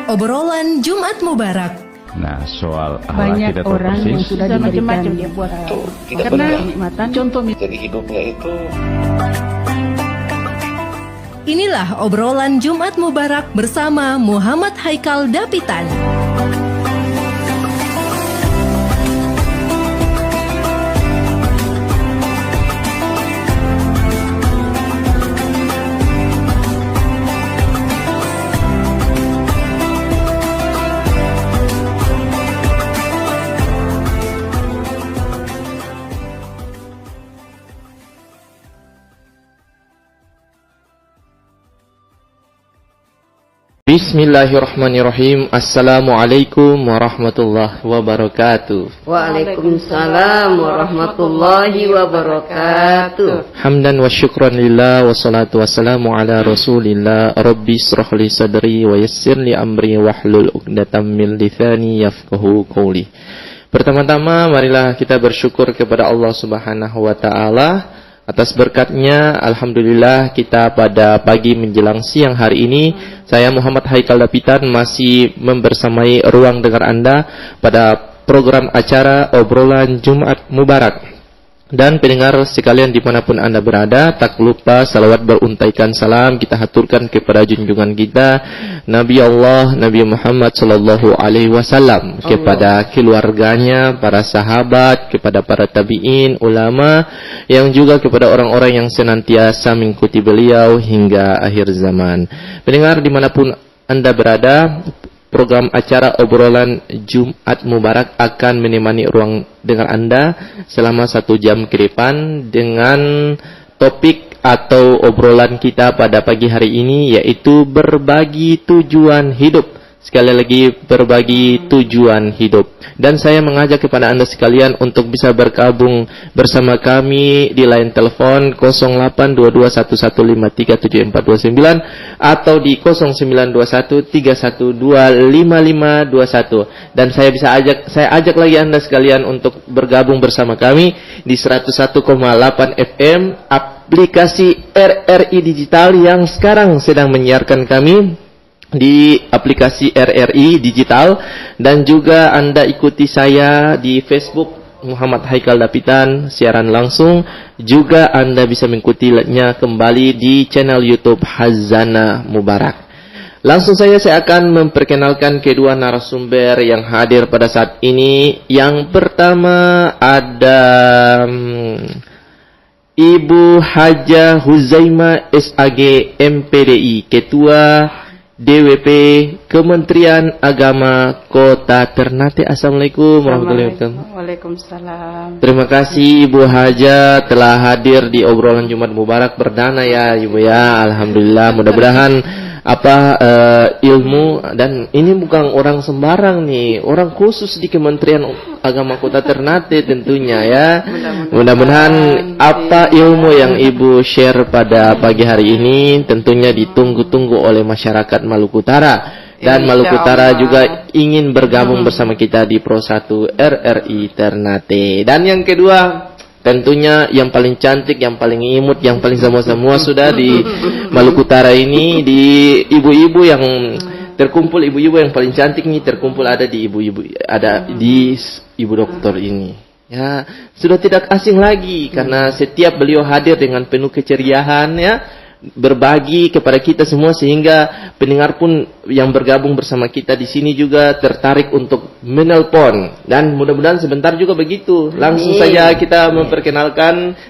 Obrolan Jumat Mubarak. Nah, soal akhlak banyak kita tahu orang persis. yang sudah macam-macam dia buat tidak karena benar. kenikmatan contoh Jadi hidupnya itu Inilah obrolan Jumat Mubarak bersama Muhammad Haikal Dapitan. Bismillahirrahmanirrahim. Assalamualaikum warahmatullahi wabarakatuh. Waalaikumsalam warahmatullahi wabarakatuh. Hamdan wa syukran lillah wa salatu wassalamu ala rasulillah. Rabbi israh li sadri wa yassir li amri wahlul 'uqdatam min lisani yafqahu qawli. Pertama-tama marilah kita bersyukur kepada Allah Subhanahu wa taala atas berkatnya. Alhamdulillah kita pada pagi menjelang siang hari ini, saya Muhammad Haikal Dapitan masih membersamai ruang dengar Anda pada program acara obrolan Jumat Mubarak. Dan pendengar sekalian dimanapun Anda berada, tak lupa salawat beruntaikan salam kita haturkan kepada junjungan kita Nabi Allah Nabi Muhammad sallallahu alaihi wasallam, kepada keluarganya, para sahabat, kepada para tabi'in, ulama, yang juga kepada orang-orang yang senantiasa mengikuti beliau hingga akhir zaman. Pendengar dimanapun Anda berada, program acara obrolan Jumat Mubarak akan menemani ruang dengar Anda selama 1 jam ke depan dengan topik atau obrolan kita pada pagi hari ini, yaitu berbagi tujuan hidup. Sekali lagi, berbagi tujuan hidup. Dan saya mengajak kepada Anda sekalian untuk bisa bergabung bersama kami di line telepon 082211537429 atau di 092131255521. Dan saya ajak lagi Anda sekalian untuk bergabung bersama kami di 101,8 FM aplikasi RRI Digital yang sekarang sedang menyiarkan kami di aplikasi RRI Digital, dan juga Anda ikuti saya di Facebook Muhammad Haikal Dapitan siaran langsung. Juga Anda bisa mengikutinya kembali di channel YouTube Hazana Mubarak. Langsung saya akan memperkenalkan kedua narasumber yang hadir pada saat ini. Yang pertama ada Ibu Hajah Huzaimah SAG MPDI, Ketua DWP Kementerian Agama Kota Ternate. Assalamualaikum warahmatullahi wabarakatuh. Waalaikumsalam. Terima kasih Ibu Haja telah hadir di obrolan Jumat Mubarak perdana ya Ibu ya. Alhamdulillah, mudah-mudahan ilmu, dan ini bukan orang sembarang nih, orang khusus di Kementerian Agama Kota Ternate tentunya ya. Mudah-mudahan apa ilmu yang Ibu share pada pagi hari ini tentunya ditunggu-tunggu oleh masyarakat Maluku Utara. Dan Maluku Utara juga ingin bergabung bersama kita di Pro 1 RRI Ternate. Dan yang kedua, tentunya yang paling cantik, yang paling imut, yang paling semua sudah di Maluku Utara ini, di ibu-ibu yang terkumpul, ibu-ibu yang paling cantik ini terkumpul ada di Ibu Doktor ini. Ya, sudah tidak asing lagi karena setiap beliau hadir dengan penuh keceriaan ya, berbagi kepada kita semua, sehingga pendengar pun yang bergabung bersama kita di sini juga tertarik untuk menelpon. Dan mudah-mudahan sebentar juga begitu. Langsung saja kita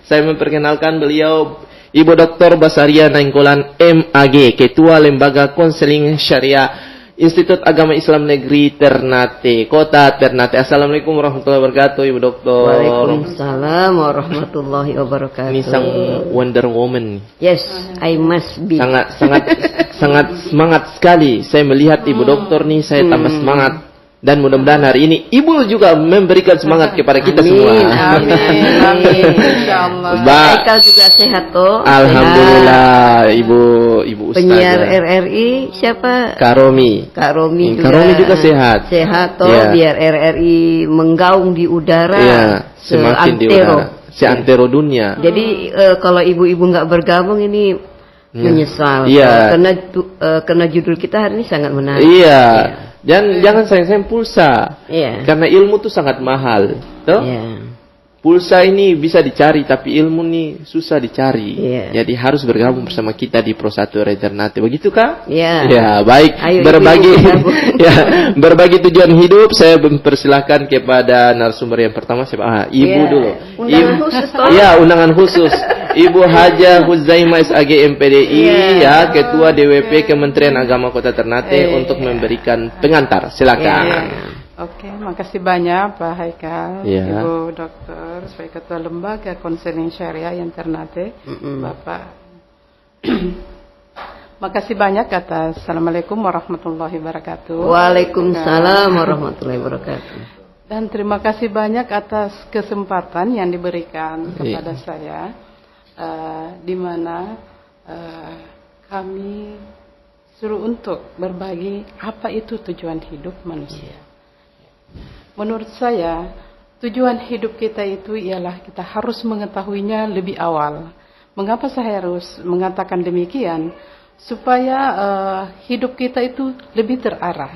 saya memperkenalkan beliau, Ibu Dr. Basaria Nainggolan MAG, Ketua Lembaga Konseling Syariah Institut Agama Islam Negeri Ternate, Kota Ternate. Assalamualaikum warahmatullahi wabarakatuh, Ibu Dokter. Waalaikumsalam warahmatullahi wabarakatuh. Ini sang Wonder Woman. Yes, I must be. Sangat semangat sekali. Saya melihat Ibu Dokter nih, saya tambah semangat. Dan mudah-mudahan hari ini Ibu juga memberikan semangat kepada kita semua. Amin. Insyaallah. Haikal juga sehat toh. Alhamdulillah, Ibu Ustazah. Penyiar RRI siapa? Karomi. Kak Romi juga sehat. Sehat toh, Ya. biar RRI menggaung di udara. Iya, semakin di seantero. udara. Seantero dunia. Jadi kalau ibu-ibu nggak bergabung ini menyesal. Iya. Karena judul kita hari ini sangat menarik. Iya. Dan jangan sayang-sayang pulsa. Iya. Karena ilmu tuh sangat mahal. Tuh? Iya. Pulsa ini bisa dicari, tapi ilmu nih susah dicari. Iya. Jadi harus bergabung bersama kita di Pro 1 Reternate. Begitu Kak? Iya. Ya, baik. Ayo, berbagi ibu, bergabung. ya, berbagi tujuan hidup. Saya mempersilahkan kepada narasumber yang pertama siapa? Ibu Iya. dulu. Undangan khusus, tolong. Iya, undangan khusus. Ibu Haja Huzaimah SAG MPDI ya, Ketua DWP Kementerian Agama Kota Ternate untuk memberikan pengantar. Silakan. Oke, makasih banyak Pak Haikal, Iya. Ibu Dokter, sebagai Ketua Lembaga Konseling Syariah yang Ternate, Bapak. Makasih banyak atas Assalamualaikum warahmatullahi wabarakatuh. Waalaikumsalam warahmatullahi wabarakatuh. Dan terima kasih banyak atas kesempatan yang diberikan kepada saya, di mana kami suruh untuk berbagi apa itu tujuan hidup manusia. Menurut saya, tujuan hidup kita itu ialah kita harus mengetahuinya lebih awal. Mengapa saya harus mengatakan demikian? Supaya hidup kita itu lebih terarah.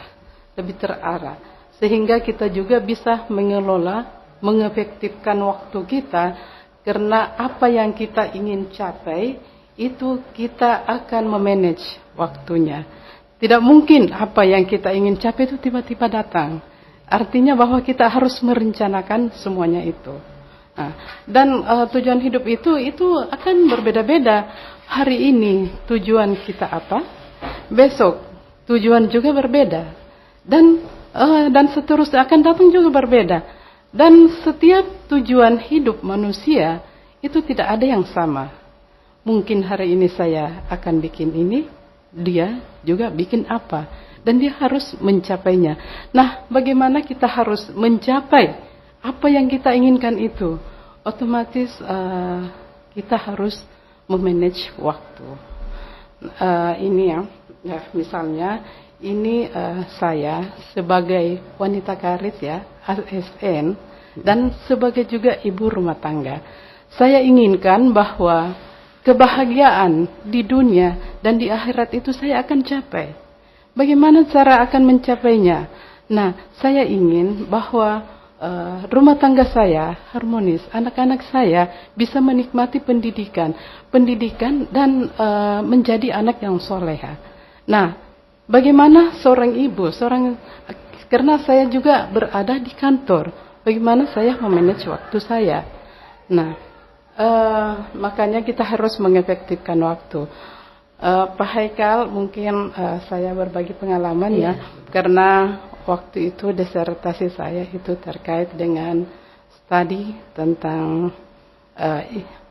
Sehingga kita juga bisa mengelola, mengefektifkan waktu kita. Karena apa yang kita ingin capai, itu kita akan memanage waktunya. Tidak mungkin apa yang kita ingin capai itu tiba-tiba datang. Artinya bahwa kita harus merencanakan semuanya itu. Nah, dan tujuan hidup itu akan berbeda-beda. Hari ini tujuan kita apa? Besok tujuan juga berbeda. Dan seterusnya akan datang juga berbeda. Dan setiap tujuan hidup manusia itu tidak ada yang sama. Mungkin hari ini saya akan bikin ini, dia juga bikin apa. Dan dia harus mencapainya. Nah, bagaimana kita harus mencapai apa yang kita inginkan itu? Otomatis kita harus memanage waktu. Ini ya, misalnya ini saya sebagai wanita karir ya, ASN, dan sebagai juga ibu rumah tangga. Saya inginkan bahwa kebahagiaan di dunia dan di akhirat itu saya akan capai. Bagaimana cara akan mencapainya? Nah, saya ingin bahwa rumah tangga saya harmonis, anak-anak saya bisa menikmati pendidikan dan menjadi anak yang soleha. Nah, bagaimana seorang ibu, karena saya juga berada di kantor, bagaimana saya memanage waktu saya? Nah, makanya kita harus mengefektifkan waktu. Pak Haikal, mungkin saya berbagi pengalaman ya, karena waktu itu disertasi saya itu terkait dengan studi tentang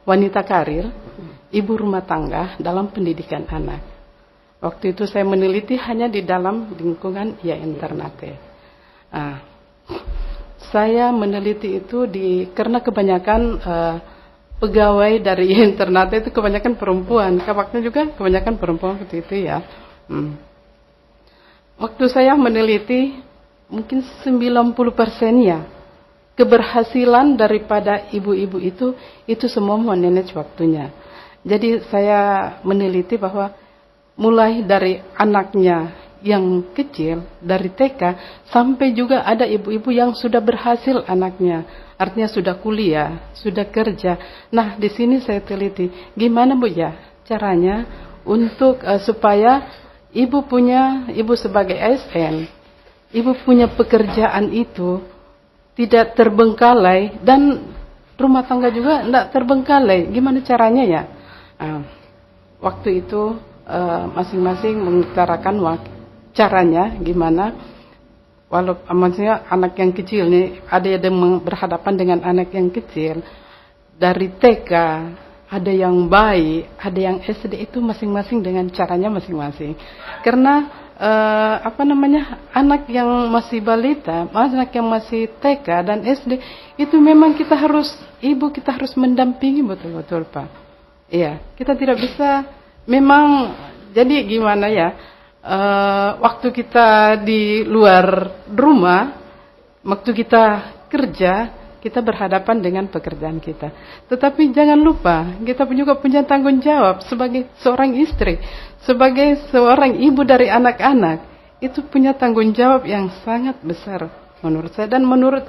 wanita karir, ibu rumah tangga dalam pendidikan anak. Waktu itu saya meneliti hanya di dalam lingkungan IAIN Ternate. Saya meneliti itu karena kebanyakan pegawai dari Ternate itu kebanyakan perempuan, kabaknya juga kebanyakan perempuan seperti itu ya. Waktu saya meneliti mungkin 90%-nya keberhasilan daripada ibu-ibu itu semua memanage waktunya. Jadi saya meneliti bahwa mulai dari anaknya yang kecil dari TK sampai juga ada ibu-ibu yang sudah berhasil anaknya. Artinya sudah kuliah, sudah kerja. Nah, di sini saya teliti, gimana Bu ya caranya untuk supaya ibu sebagai ASN, ibu punya pekerjaan itu tidak terbengkalai dan rumah tangga juga tidak terbengkalai. Gimana caranya ya? Waktu itu masing-masing mengutarakan caranya gimana. Walau maksudnya anak yang kecil nih, ada yang berhadapan dengan anak yang kecil dari TK, ada yang bayi, ada yang SD, itu masing-masing dengan caranya masing-masing. Karena anak yang masih balita, anak yang masih TK dan SD itu memang kita harus mendampingi betul-betul Pak. Iya, kita tidak bisa memang jadi gimana ya? Waktu kita di luar rumah, waktu kita kerja, kita berhadapan dengan pekerjaan kita. Tetapi jangan lupa, kita juga punya tanggung jawab sebagai seorang istri, sebagai seorang ibu dari anak-anak. Itu punya tanggung jawab yang sangat besar menurut saya. Dan menurut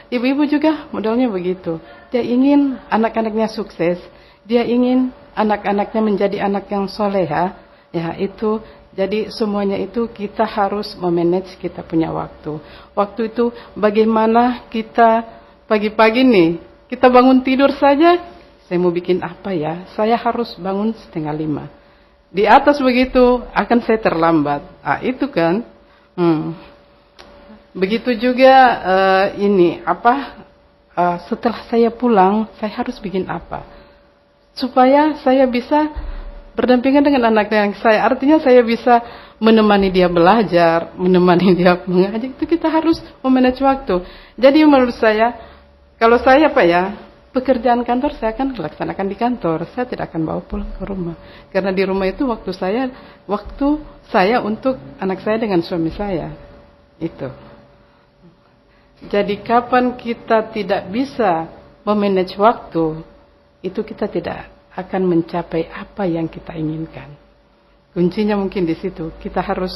ibu-ibu juga modelnya begitu. Dia ingin anak-anaknya sukses, dia ingin anak-anaknya menjadi anak yang soleha. Ya, itu jadi semuanya itu kita harus memanage kita punya waktu. Waktu itu bagaimana kita pagi-pagi nih, kita bangun tidur saja, saya mau bikin apa ya? Saya harus bangun 4:30. Di atas begitu akan saya terlambat. Itu kan. Begitu juga setelah saya pulang, saya harus bikin apa? Supaya saya bisa berdampingan dengan anak yang saya, artinya saya bisa menemani dia belajar, menemani dia mengajar. Itu kita harus memanage waktu. Jadi menurut saya, kalau saya pekerjaan kantor saya akan laksanakan di kantor. Saya tidak akan bawa pulang ke rumah. Karena di rumah itu waktu saya untuk anak saya dengan suami saya. Itu. Jadi kapan kita tidak bisa memanage waktu, itu kita tidak akan mencapai apa yang kita inginkan. Kuncinya mungkin di situ. Kita harus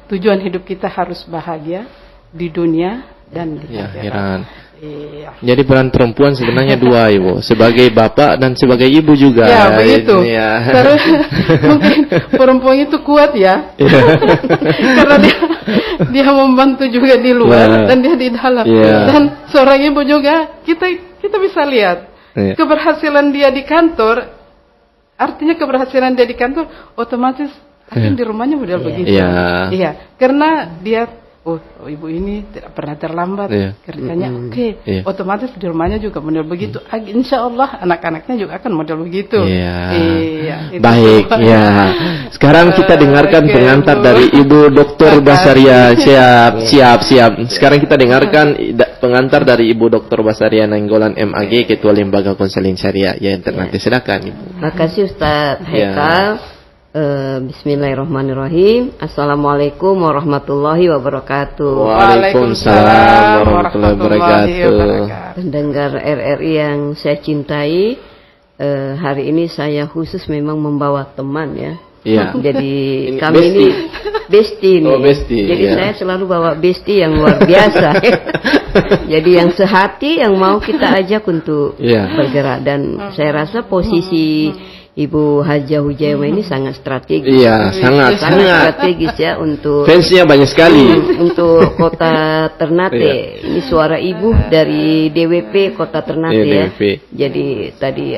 tujuan hidup kita harus bahagia di dunia dan di akhirat. Iya. Jadi peran perempuan sebenarnya dua, Ibu, sebagai bapak dan sebagai ibu juga. Ya, begitu. Ya. Terus mungkin perempuan itu kuat ya. Karena dia membantu juga di luar dan dia di dalam. Dan seorang ibu juga kita bisa lihat keberhasilan dia di kantor, artinya keberhasilan dia di kantor otomatis akan di rumahnya model begitu. Iya, karena dia ibu ini tidak pernah terlambat kerjanya. Otomatis di rumahnya juga model begitu. Insya Allah anak-anaknya juga akan model begitu. Baik, ya. Sekarang kita dengarkan pengantar dari Ibu Dr. Basaria. Siap. Sekarang kita dengarkan pengantar dari Ibu Dr. Basaria Nainggolan MAG, Ketua Lembaga Konseling Syariah ya Internati. Silakan, Ibu. Terima kasih Ustaz Haikal. Bismillahirrahmanirrahim. Assalamualaikum warahmatullahi wabarakatuh. Waalaikumsalam warahmatullahi wabarakatuh. Pendengar RRI yang saya cintai, hari ini saya khusus memang membawa teman ya. Jadi kami ini bestie nih. Jadi saya selalu bawa bestie yang luar biasa. Jadi yang sehati, yang mau kita ajak untuk bergerak. Dan saya rasa posisi Ibu Hajah Hujaimah ini sangat strategis. Iya, sangat strategis ya untuk fansnya banyak sekali. Untuk Kota Ternate. Ini suara ibu dari DWP Kota Ternate ya. Jadi tadi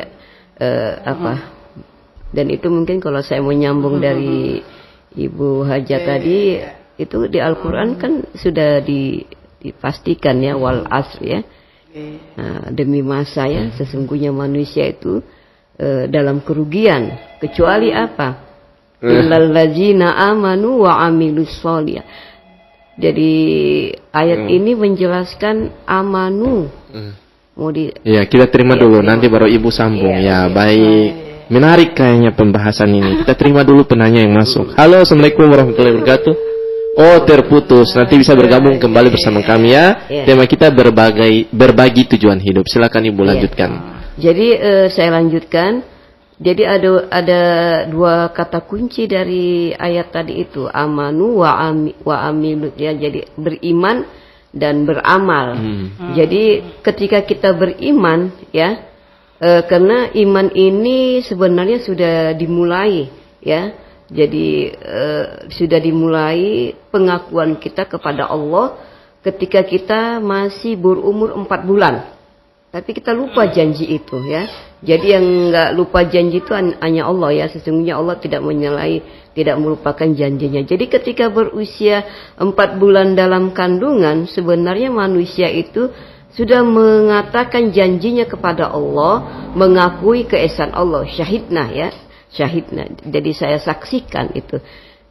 dan itu mungkin kalau saya mau nyambung dari Ibu Hajah tadi, itu di Al-Qur'an kan sudah dipastikan ya, wal asr ya. Demi masa ya, sesungguhnya manusia itu dalam kerugian, kecuali apa? Illal ladzina amanu wa amilus sholih. Jadi ayat ini menjelaskan amanu. Ya, kita terima dulu, nanti baru Ibu sambung. Baik. Menarik kayaknya pembahasan ini. Kita terima dulu penanya yang masuk. Halo, Assalamualaikum warahmatullahi wabarakatuh. Terputus. Nanti bisa bergabung kembali bersama kami ya. Tema kita berbagi tujuan hidup. Silakan Ibu lanjutkan. Jadi saya lanjutkan. Jadi ada dua kata kunci dari ayat tadi itu, amanu wa amilu ya. Jadi beriman dan beramal. Jadi ketika kita beriman ya, karena iman ini sebenarnya sudah dimulai ya. Jadi sudah dimulai pengakuan kita kepada Allah ketika kita masih berumur 4 bulan. Tapi kita lupa janji itu ya. Jadi yang nggak lupa janji itu hanya Allah ya. Sesungguhnya Allah tidak menyalahi, tidak melupakan janjinya. Jadi ketika berusia 4 bulan dalam kandungan, sebenarnya manusia itu sudah mengatakan janjinya kepada Allah, mengakui keesaan Allah, syahidna ya, syahidna. Jadi saya saksikan itu.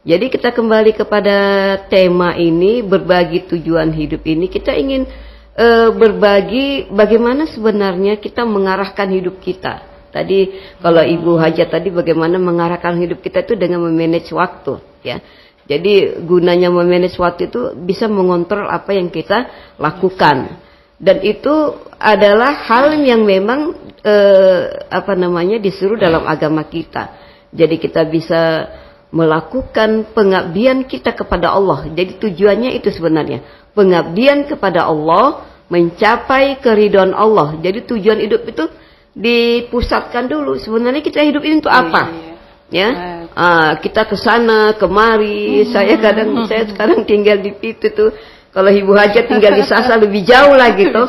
Jadi kita kembali kepada tema ini, berbagi tujuan hidup ini. Kita ingin berbagi bagaimana sebenarnya kita mengarahkan hidup kita. Tadi kalau Ibu Hajah tadi bagaimana mengarahkan hidup kita itu dengan memanage waktu ya. Jadi gunanya memanage waktu itu bisa mengontrol apa yang kita lakukan. Dan itu adalah hal yang memang disuruh dalam agama kita. Jadi kita bisa melakukan pengabdian kita kepada Allah. Jadi tujuannya itu sebenarnya pengabdian kepada Allah, mencapai keridhaan Allah. Jadi tujuan hidup itu dipusatkan dulu. Sebenarnya kita hidup ini untuk apa? Ya, kita ke sana kemari. Saya sekarang tinggal di Pitu tuh. Kalau Ibu Hajat tinggal di Sasa lebih jauh lagi tuh.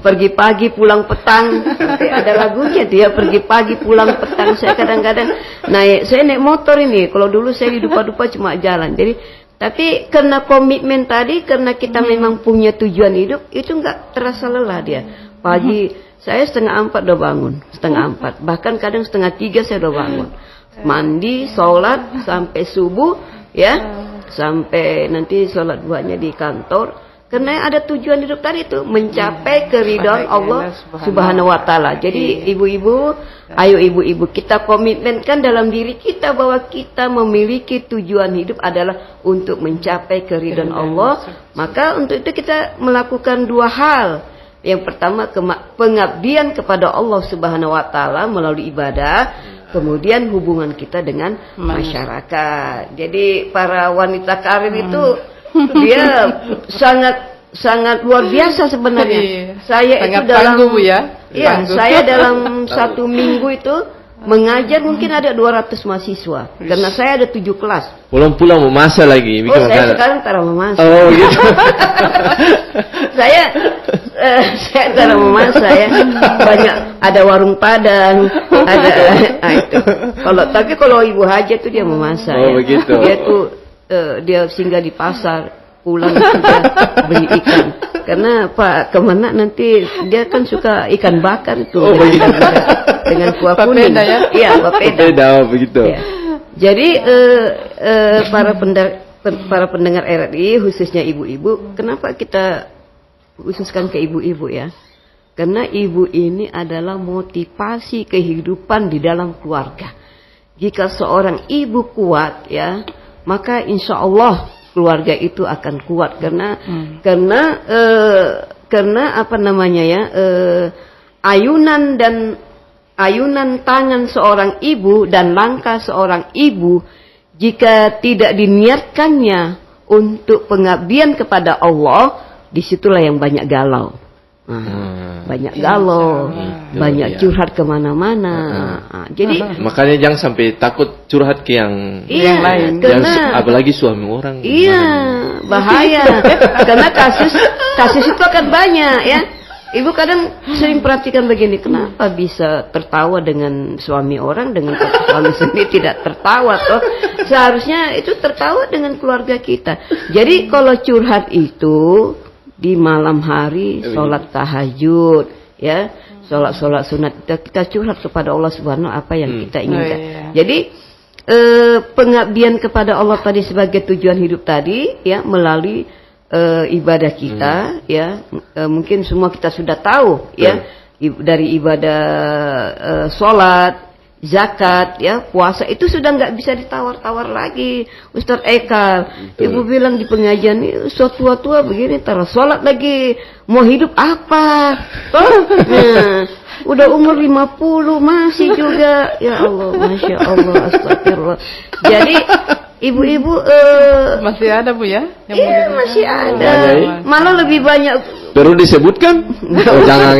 Pergi pagi pulang petang. Sampai ada lagunya dia pergi pagi pulang petang. Saya kadang-kadang saya naik motor ini. Kalau dulu saya di Dupa-Dupa cuma jalan. Jadi tapi karena komitmen tadi, karena kita memang punya tujuan hidup, itu nggak terasa lelah dia. Pagi saya 3:30 udah bangun, 2:30. Bahkan kadang 2:30 saya udah bangun. Mandi, sholat sampai subuh, ya. Sampai nanti sholat duanya di kantor, karena ada tujuan hidup tadi itu mencapai keridhaan Allah Subhanahu wa taala. Jadi ibu-ibu, ayo ibu-ibu kita komitmenkan dalam diri kita bahwa kita memiliki tujuan hidup adalah untuk mencapai keridhaan Allah. Maka untuk itu kita melakukan dua hal. Yang pertama pengabdian kepada Allah Subhanahu wa taala melalui ibadah. Kemudian hubungan kita dengan masyarakat. Jadi para wanita karir itu dia sangat luar biasa sebenarnya. Saya sangat itu dalam tangguh, ya. Iya, saya dalam 1 minggu itu mengajar mungkin ada 200 mahasiswa. Karena saya ada 7 kelas. Pulang-pulang memasak lagi. Saya sekarang tara memasak. Oh gitu. saya tara memasak ya. Banyak ada warung Padang, ada itu. Kalau Ibu Hajat tuh dia memasak. Oh ya. begitu. Dia tuh dia singgah di pasar, pulang dia beli ikan. Karena Pak Kemenak nanti dia kan suka ikan bakar itu. Oh begitu. Dengan kuah kuning. Ya? Iya, papeda. Begitu. Ya. Jadi para pendengar RRI khususnya ibu-ibu, kenapa kita khususkan ke ibu-ibu ya? Karena ibu ini adalah motivasi kehidupan di dalam keluarga. Jika seorang ibu kuat ya, maka insya Allah keluarga itu akan kuat karena apa namanya ya, ayunan tangan seorang ibu dan langkah seorang ibu jika tidak diniatkannya untuk pengabdian kepada Allah, disitulah yang banyak galau. Banyak galau, banyak curhat kemana-mana. Jadi makanya jangan sampai takut curhat ke yang lain. Apalagi suami orang. Iya, bahaya. Karena kasus itu akan banyak ya. Ibu kadang sering perhatikan begini, kenapa bisa tertawa dengan suami orang, dengan suami sendiri tidak tertawa toh? Seharusnya itu tertawa dengan keluarga kita. Jadi kalau curhat itu di malam hari, sholat tahajud, ya, sholat sunat, kita curhat kepada Allah Subhanahu apa yang kita inginkan. Jadi pengabdian kepada Allah tadi sebagai tujuan hidup tadi, ya, melalui ibadah kita, ya, mungkin semua kita sudah tahu, ya, dari ibadah sholat, zakat, ya, puasa itu sudah nggak bisa ditawar-tawar lagi. Ustadz Eka, ibu bilang di pengajian ini, tua-tua begini, taruh sholat lagi, mau hidup apa? Udah umur 50 masih juga, ya Allah, masya Allah, astagfirullah. Jadi ibu-ibu masih ada Bu ya? Iya masih ada. Malah lebih banyak. Perlu disebutkan? Oh, jangan.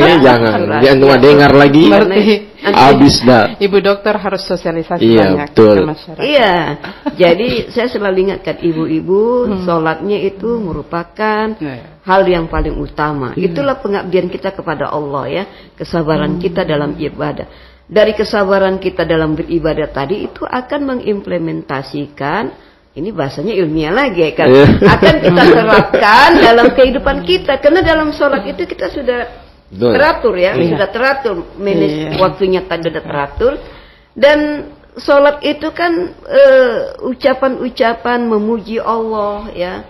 Jangan cuma dengar lagi. Habis dah. Ibu dokter harus sosialisasi banyak betul. ke masyarakat. Iya. Jadi saya selalu ingatkan ibu-ibu, sholatnya itu merupakan hal yang paling utama. Itulah pengabdian kita kepada Allah ya, kesabaran kita dalam ibadah. Dari kesabaran kita dalam beribadah tadi itu akan mengimplementasikan, ini bahasanya ilmiah lagi kan, akan kita terapkan dalam kehidupan kita. Karena dalam sholat itu kita sudah teratur ya, sudah teratur, manage waktunya tadi sudah teratur. Dan sholat itu kan ucapan-ucapan memuji Allah ya.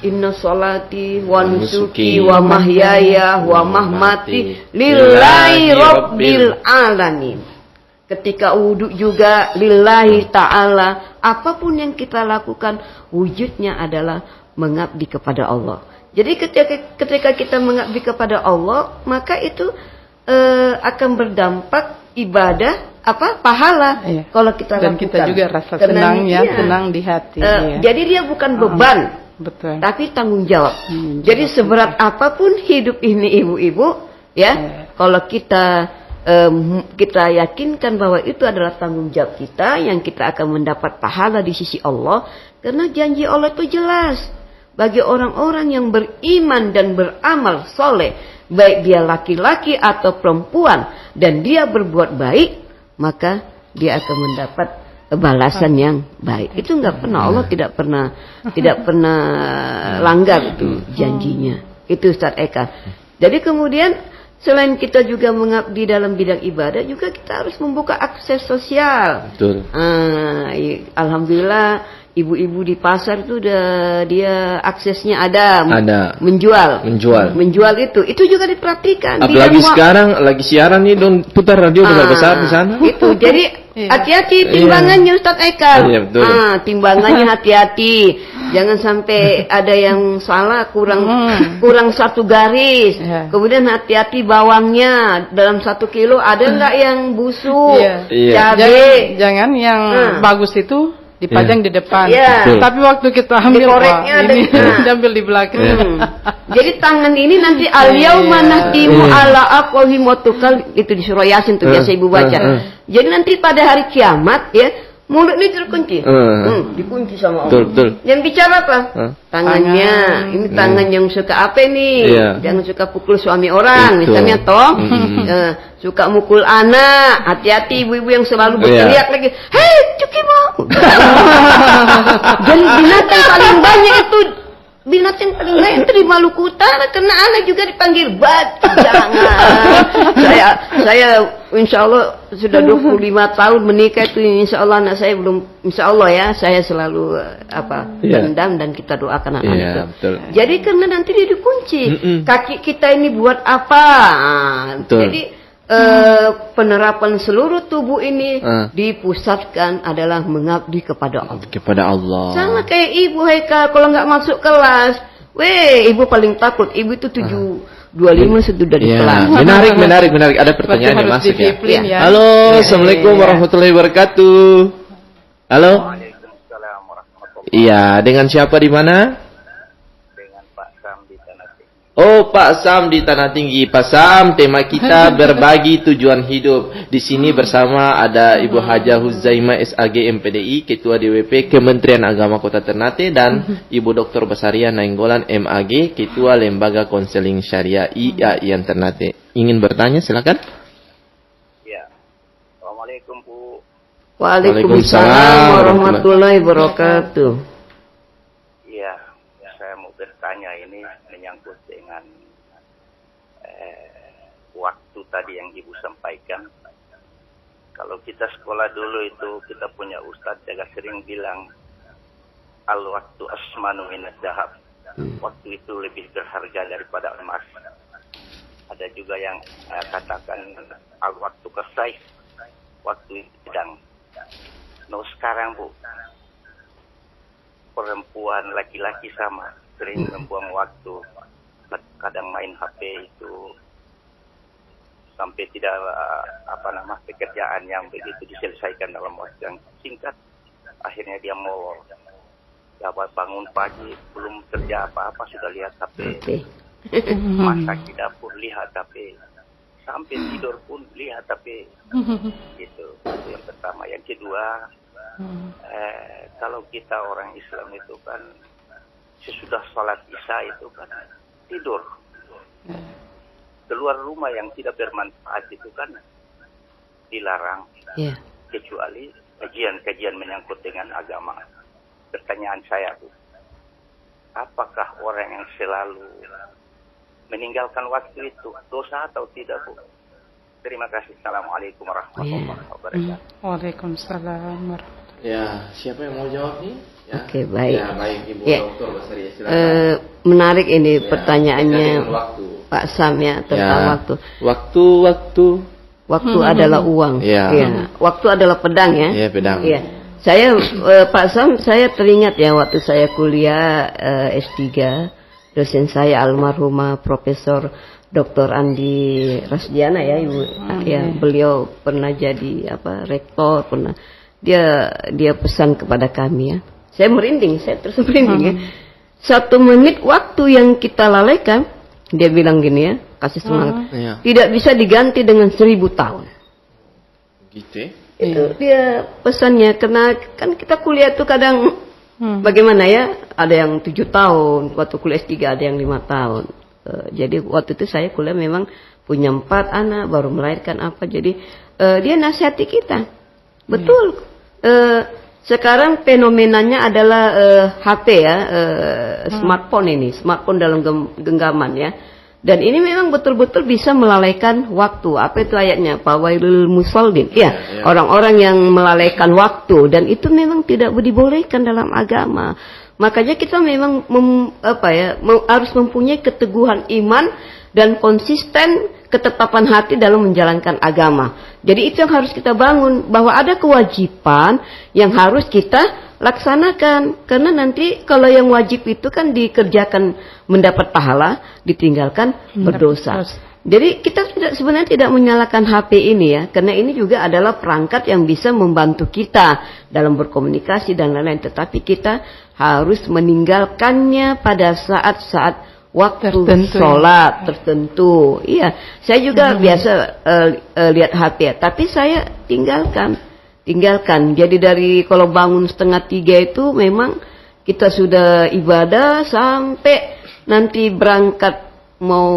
Inna sholati wa nusuki wa mahyaya wa mahmati lillahi rabbil alamin. Ketika wudhu juga lillahi ta'ala. Apapun yang kita lakukan wujudnya adalah mengabdi kepada Allah. Jadi ketika kita mengabdi kepada Allah, maka itu akan berdampak ibadah pahala. Iya. Kalau kita Dan lakukan. kita juga rasa Karena senang ya, iya. senang di hati. Iya. Jadi dia bukan beban, Betul. tapi tanggung jawab. Jadi jawab. seberat apapun hidup ini ibu-ibu, ya, kalau kita yakinkan bahwa itu adalah tanggung jawab kita, yang kita akan mendapat pahala di sisi Allah, karena janji Allah itu jelas bagi orang-orang yang beriman dan beramal soleh, baik dia laki-laki atau perempuan, dan dia berbuat baik, maka dia akan mendapat balasan yang baik. Itu nggak pernah, Allah tidak pernah langgar itu janjinya. Itu Ustaz Eka. Jadi kemudian selain kita juga mengabdi dalam bidang ibadah, juga kita harus membuka akses sosial. Betul. Alhamdulillah ibu-ibu di pasar itu dia aksesnya ada. Menjual itu juga diperhatikan. Apalagi sekarang lagi siaran nih, dong putar radio besar di sana. Itu jadi hati-hati timbangannya Ustaz Eka. Iya, betul. Timbangannya hati-hati. Jangan sampai ada yang salah, kurang satu garis. Kemudian hati-hati bawangnya dalam 1 kilo ada nggak yang busuk, cabai. Jangan yang bagus itu dipajang di depan. Tapi waktu kita ambil ini diambil di belakang. Jadi tangan ini nanti al-yauma nahtimu ala afwahihim wa tukallimuna, itu di surah Yasin tuh biasa ibu baca. Jadi nanti pada hari kiamat ya, mulut ini terkunci. Dikunci sama Allah. Betul. Yang bicara apa? Tangannya. Ini tangan yang suka apa nih? Jangan suka pukul suami orang, misalnya toh. Suka mukul anak. Hati-hati ibu-ibu yang selalu berteriak lagi, "Hei, cuki mau." Dan binatang paling banyak itu di Maluku Utara, karena anak juga dipanggil batu. Jangan. Saya insya Allah sudah 25 tahun menikah itu, insya Allah anak saya belum, insya Allah ya, saya selalu dendam dan kita doakan anak itu. Betul. Jadi karena nanti dia dikunci. Kaki kita ini buat apa? Jadi penerapan seluruh tubuh ini dipusatkan adalah mengabdi kepada Allah. Sama kayak ibu Haikal, kalau nggak masuk kelas, ibu paling takut. Ibu itu 7.25 sudah di kelas. Menarik. Ada pertanyaan yang masuk ya. Halo, assalamualaikum warahmatullahi wabarakatuh. Halo. Waalaikumsalam warahmatullahi. Iya, dengan siapa di mana? Dengan Pak Sam di Tanah Tinggi. Oh, Pak Sam di Tanah Tinggi. Pak Sam, tema kita berbagi tujuan hidup. Di sini bersama ada Ibu Hajah Huzaimah SAG MPDI, Ketua DWP Kementerian Agama Kota Ternate, dan Ibu Dr. Basaria Nainggolan MAG, Ketua Lembaga Konseling Syariah IAIN Ternate. Ingin bertanya, silakan. Ya. Assalamualaikum, Bu. Waalaikumsalam warahmatullahi wabarakatuh. Iya, saya mau bertanya, ini menyangkut dengan waktu tadi yang Ibu sampaikan. Kalau kita sekolah dulu itu, kita punya ustadz jaga sering bilang, al-waktu asmanu minad dahab. Waktu itu lebih berharga daripada emas. Ada juga yang katakan al-waktu kesaif, waktu sedang. No, sekarang Bu, perempuan laki-laki sama sering membuang waktu, kadang main HP itu sampai tidak pekerjaan yang begitu diselesaikan dalam waktu yang singkat, akhirnya dia mau dapat bangun pagi belum kerja apa-apa sudah lihat HP, masak di dapur lihat HP, sampai tidur pun lihat HP. Gitu. Itu yang pertama. Yang kedua, kalau kita orang Islam itu kan sesudah sholat isya itu kan tidur. Keluar rumah yang tidak bermanfaat itu kan dilarang. Kecuali kajian-kajian menyangkut dengan agama. Pertanyaan saya, Bu, apakah orang yang selalu meninggalkan waktu itu dosa atau tidak, Bu? Terima kasih. Assalamualaikum warahmatullahi wabarakatuh. Waalaikumsalam warahmatullahi. Ya, siapa yang mau jawab nih? Ya. Oke, baik. Ya, baik, Ibu Dr. Basaria, silakan. Menarik ini pertanyaannya waktu. Pak Sam ya, tentang waktu. Waktu adalah uang. Waktu adalah pedang ya. Iya, pedang. Iya. Saya Pak Sam, saya teringat ya waktu saya kuliah S3 dosen saya almarhumah Profesor Dr. Andi Rasdiana ya Ibu. Ya, beliau pernah jadi rektor, pernah dia pesan kepada kami ya. Saya merinding, saya terus merinding ya. 1 menit waktu yang kita lalaikan, dia bilang gini ya, kasih semangat. Tidak bisa diganti dengan 1000 tahun. Gitu ya? Itu dia pesannya, karena kan kita kuliah tuh kadang bagaimana ya, ada yang 7 tahun, waktu kuliah S3 ada yang 5 tahun. Jadi waktu itu saya kuliah memang punya 4 anak, baru melahirkan jadi dia nasihati kita. Betul. Sekarang fenomenanya adalah HP ya, smartphone dalam genggaman ya. Dan ini memang betul-betul bisa melalaikan waktu. Apa itu ayatnya? Fawailul musallin. Ya, orang-orang yang melalaikan waktu, dan itu memang tidak dibolehkan dalam agama. Makanya kita memang harus mempunyai keteguhan iman dan konsisten ketetapan hati dalam menjalankan agama. Jadi itu yang harus kita bangun, bahwa ada kewajiban yang harus kita laksanakan. Karena nanti kalau yang wajib itu kan dikerjakan mendapat pahala, ditinggalkan berdosa. Jadi kita sebenarnya tidak menyalahkan HP ini ya, karena ini juga adalah perangkat yang bisa membantu kita dalam berkomunikasi dan lain-lain. Tetapi kita harus meninggalkannya pada saat-saat waktu sholat tertentu. Iya, saya juga biasa lihat HP ya, tapi saya tinggalkan. Jadi dari kalau bangun 2:30 itu memang kita sudah ibadah sampai nanti berangkat mau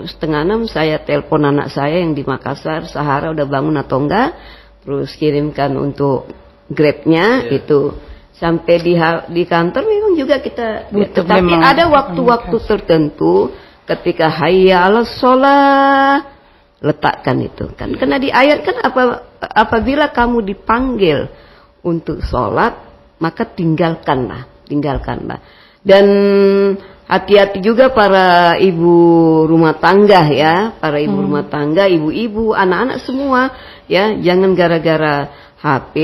5:30 saya telepon anak saya yang di Makassar, Sahara udah bangun atau enggak, terus kirimkan untuk Grabnya itu. Sampai di kantor memang juga kita tetapi ada waktu-waktu tertentu ketika hayya 'alas shalah, letakkan itu kan, karena di ayat kan apabila kamu dipanggil untuk sholat maka tinggalkanlah. Dan hati-hati juga para ibu rumah tangga ya, para ibu rumah tangga, ibu-ibu, anak-anak semua ya, jangan gara-gara HP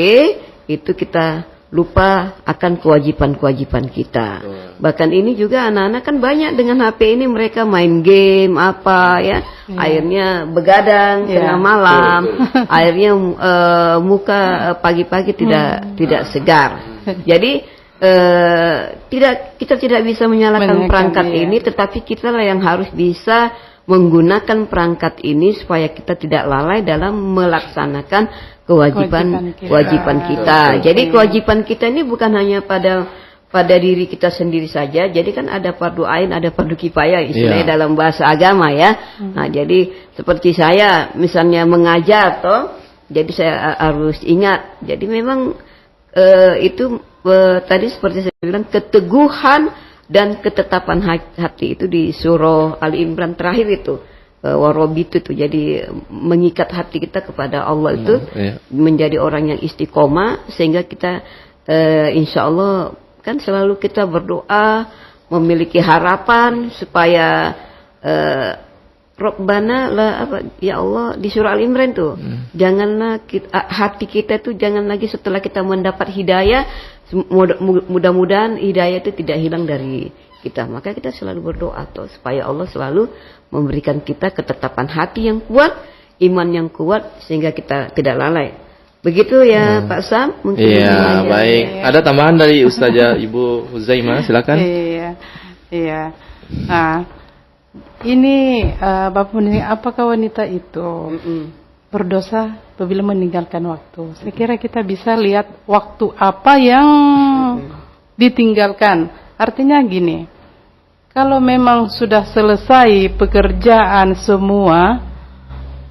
itu kita lupa akan kewajiban-kewajiban kita. Bahkan ini juga anak-anak kan banyak dengan HP ini mereka main game akhirnya begadang tengah malam, akhirnya muka pagi-pagi tidak segar. Jadi kita tidak bisa menyalahkan perangkat ini, tetapi kita lah yang harus bisa menggunakan perangkat ini supaya kita tidak lalai dalam melaksanakan kewajiban kita. Jadi kewajiban kita ini bukan hanya pada diri kita sendiri saja. Jadi kan ada fardu ain, ada fardu kifayah istilahnya dalam bahasa agama ya. Nah, jadi seperti saya misalnya mengajar jadi saya harus ingat. Jadi memang itu tadi seperti saya bilang, keteguhan dan ketetapan hati itu di surah Ali Imran terakhir itu. Warobitu itu, jadi mengikat hati kita kepada Allah itu menjadi orang yang istiqomah, sehingga kita insya Allah kan selalu kita berdoa memiliki harapan supaya Rabbana ya Allah di surah Al-Imran tuh janganlah hati kita tuh jangan lagi setelah kita mendapat hidayah, mudah-mudahan hidayah itu tidak hilang dari kita. Maka kita selalu berdoa supaya Allah selalu memberikan kita ketetapan hati yang kuat, iman yang kuat, sehingga kita tidak lalai. Begitu ya Pak Sam? Mungkin baik. Ada tambahan dari Ustazah Ibu Huzaimah, silakan. Iya. Nah, ini Bapak ini apakah wanita itu berdosa apabila meninggalkan waktu? Saya kira kita bisa lihat waktu apa yang ditinggalkan. Artinya gini, kalau memang sudah selesai pekerjaan semua,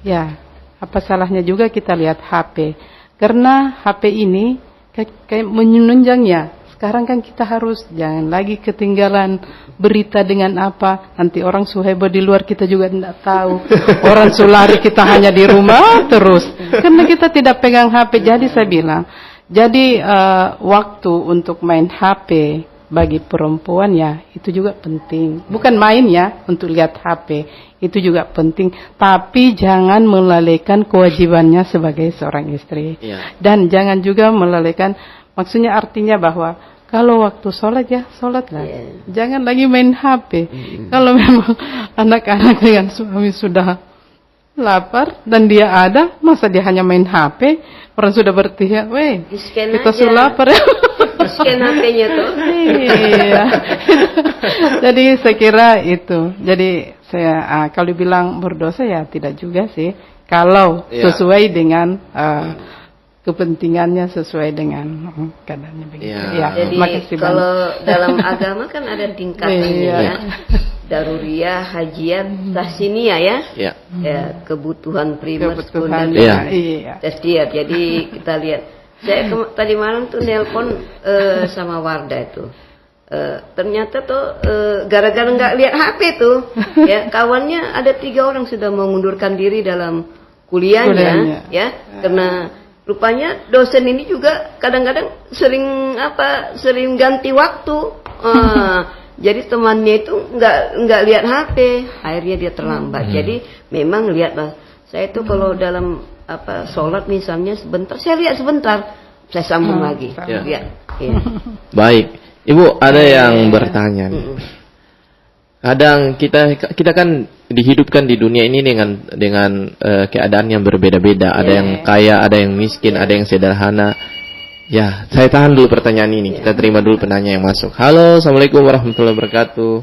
ya apa salahnya juga kita lihat HP. Karena HP ini kayak menunjangnya. Sekarang kan kita harus jangan lagi ketinggalan berita dengan apa. Nanti orang suhebo di luar kita juga tidak tahu. Orang sulari kita hanya di rumah terus. Karena kita tidak pegang HP. Jadi saya bilang, jadi waktu untuk main HP bagi perempuan ya itu juga penting. Bukan main ya untuk lihat HP, itu juga penting. Tapi jangan melalaikan kewajibannya sebagai seorang istri. Dan jangan juga melalaikan, maksudnya artinya bahwa Kalau waktu sholat ya sholatlah. Iya. Jangan lagi main HP. Kalau memang anak-anak dengan suami sudah lapar dan dia ada, masa dia hanya main HP? Orang sudah bertiak, weh, Di-scan kita aja. sudah lapar ya. Scan HP-nya tuh. Iya. Jadi saya kira itu. Jadi saya kalau bilang berdosa ya tidak juga sih. Kalau Iya. sesuai dengan kepentingannya, sesuai dengan keadaannya begitu. Iya. Ya, Jadi makasih banyak. kalau dalam agama kan ada tingkatannya Iya. ya. Daruriyah, hajiat, tahsiniyah ya. Ya. Ya, kebutuhan primer, Kebutuhan. sekunder, Iya. Iya. tersier. Jadi kita lihat. Saya tadi malam tuh nelpon sama Wardah itu. Ternyata tuh gara-gara nggak lihat HP tuh, ya kawannya ada 3 orang sudah mengundurkan diri dalam kuliahnya, ya karena rupanya dosen ini juga kadang-kadang sering ganti waktu. Jadi temannya itu nggak lihat HP, akhirnya dia terlambat. Jadi memang lihatlah, saya itu kalau dalam sholat misalnya sebentar, saya lihat sebentar, saya sambung lagi. Ya. Lihat. Ya. Baik, Ibu ada yang bertanya nih. Kadang kita kan dihidupkan di dunia ini dengan keadaan yang berbeda-beda. Ada yang kaya, ada yang miskin, ada yang sederhana. Ya, saya tahan dulu pertanyaan ini. Kita terima dulu penanya yang masuk. Halo, assalamualaikum warahmatullahi wabarakatuh.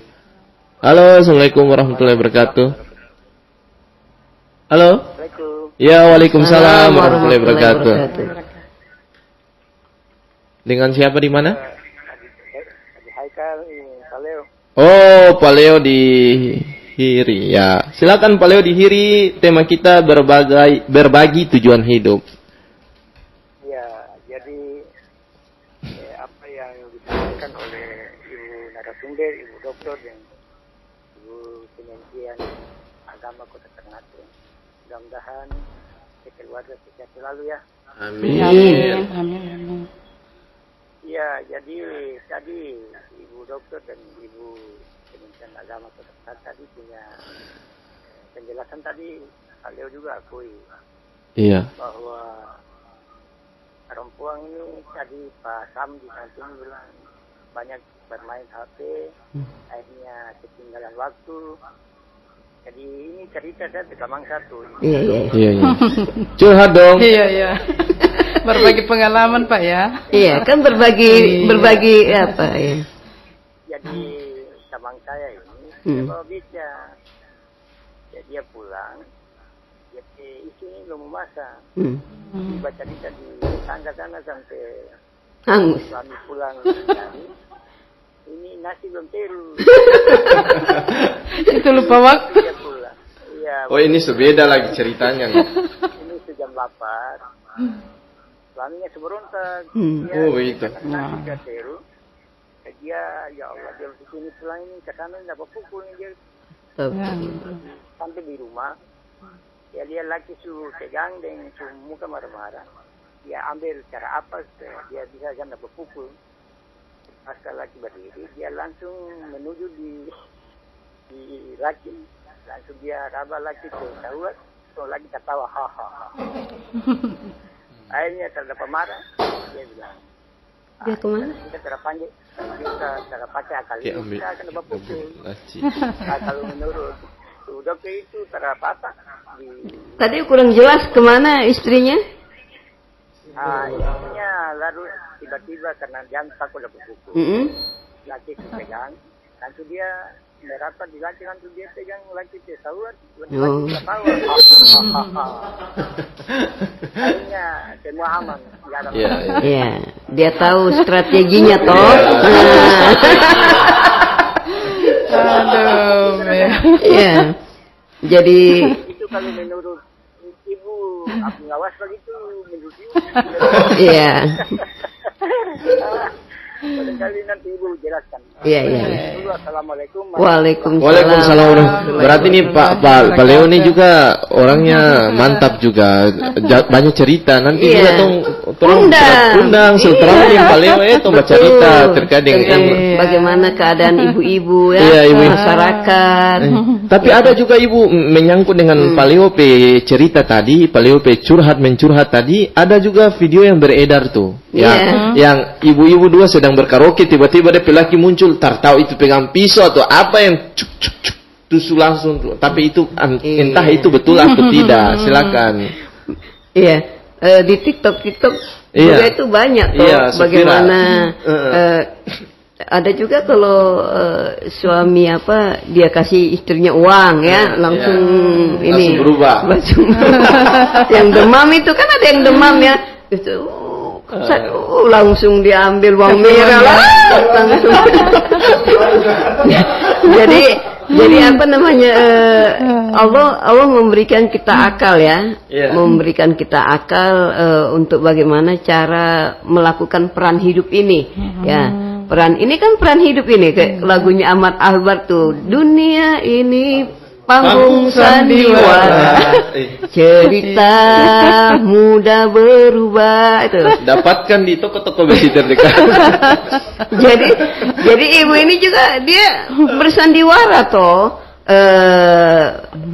Halo, assalamualaikum warahmatullahi wabarakatuh. Halo. Ya, waalaikumsalam warahmatullahi wabarakatuh. Dengan siapa di mana? Oh, Pak Leo di Hiri. Ya, silakan Pak Leo di Hiri. Tema kita berbagi tujuan hidup. Ya, jadi apa yang disampaikan oleh Ibu narasumber, Ibu Dokter dan Ibu Kementerian Agama Kota Ternate, mudah-mudahan keluarga sehat selalu ya. Amin. Amin. Ya, jadi tadi Ibu Dokter dan Ibu Kementerian Agama Kota Ternate tadi punya penjelasan tadi, Leo juga akui Iya. bahwa perempuan ini tadi Pak Sam di samping bilang banyak bermain HP, akhirnya ketinggalan waktu. Jadi ini cerita saya Tamang satu. Iya. Curhat dong. Iya. Berbagi pengalaman Pak ya. Iya, kan berbagi apa ya. Jadi Tamang saya ini dia bawa beca. Jadi dia pulang, jadi istrinya belum masak. Baca cerita di tangga sana sampai Hangus. suami pulang dari ini nasi belum terus. Itu lupa waktu. Dia pulang. Iya. Oh, ini sebeda lagi ceritanya. Ini sejam 8. Suaminya seberontak. Oh, begitu. Nasi gak terus. Dia, ya Allah, dia di sini pulang ini ke sana enggak pukul dia sampai di rumah. Ya dia laki suruh tegang dan suruh muka marah-marah. Dia ambil cara apa supaya dia bisa jangan berpukul. Pas laki berdiri, dia langsung menuju di laki, langsung dia raba laki ke tawat, so lagi tertawa hahaha. Akhirnya terdapat marah, dia bilang, Dia kemana? kita terpanggil, kita terpakai akal ini, kita akan berpukul. Kalau menurut dokter itu terpatah di Tadi kurang jelas kemana istrinya? istrinya lalu tiba-tiba karena dia takut dapat pukul. Laki pegang, langsung dia merapat di laki, langsung dia pegang laki tersawat, laki tertawa. Akhirnya semua aman. Iya, dia tahu strateginya toh. Aduh. Iya. Jadi Itu kalau menurut ibu, aku ngawas begitu menurut ibu. iya. Barangkali nanti ibu jelaskan. Iya. Dulu, assalamualaikum. Waalaikumsalam. Berarti nih Pak Leo ini juga orangnya mantap juga. Banyak cerita. Nanti juga undang silaturahmi Pak Leo itu baca cerita terkait dengan bagaimana keadaan ibu-ibu ya, Iya, ibu. masyarakat. Tapi ada juga Ibu menyangkut dengan Pak Leo P cerita tadi, Pak Leo P mencurhat tadi, ada juga video yang beredar tuh. Yang ibu-ibu dua sedang berkaraoke oke, tiba-tiba dia laki muncul, tahu itu pegang pisau atau apa yang cuk tusuk langsung. Tapi itu entah itu betul atau tidak. Silakan. Iya, di TikTok juga itu banyak tuh bagaimana ada juga kalau suami dia kasih istrinya uang ya langsung ini langsung berubah. Yang demam itu kan ada yang demam ya itu langsung diambil uang merah lah langsung. Jadi apa namanya Allah memberikan kita akal ya, memberikan kita akal untuk bagaimana cara melakukan peran hidup ini ya. Peran ini kan peran hidup ini kayak lagunya Ahmad Albar tuh, dunia ini panggung sandiwara, cerita mudah berubah itu. Dapatkan di toko-toko besi terdekat. jadi ibu ini juga dia bersandiwara toh.